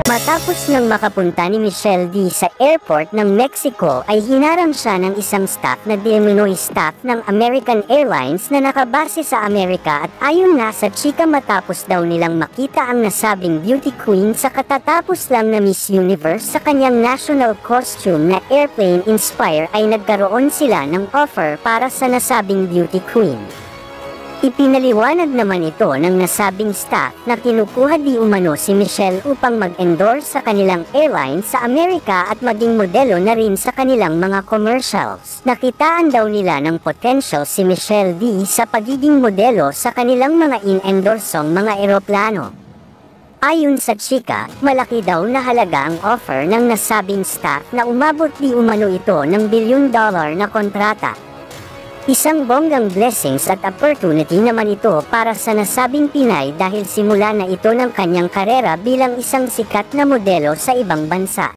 Matapos nang makapunta ni Michelle D sa airport ng Mexico ay hinarang siya ng isang staff na Dinoy staff ng American Airlines na nakabase sa Amerika at ayon nga sa chika matapos daw nilang makita ang nasabing beauty queen sa katatapos lang na Miss Universe sa kanyang national costume na airplane inspire ay nagkaroon sila ng offer para sa nasabing beauty queen. Ipinaliwanag naman ito ng nasabing staff na kinukuha di umano si Michelle upang mag-endorse sa kanilang airline sa Amerika at maging modelo na rin sa kanilang mga commercials. Nakitaan daw nila ng potential si Michelle D sa pagiging modelo sa kanilang mga in-endorsong mga eroplano. Ayon sa chika, malaki daw na halaga ang offer ng nasabing staff na umabot di umano ito ng $1 billion na kontrata. Isang bonggang blessings at opportunity naman ito para sa nasabing Pinay dahil simula na ito ng kanyang karera bilang isang sikat na modelo sa ibang bansa.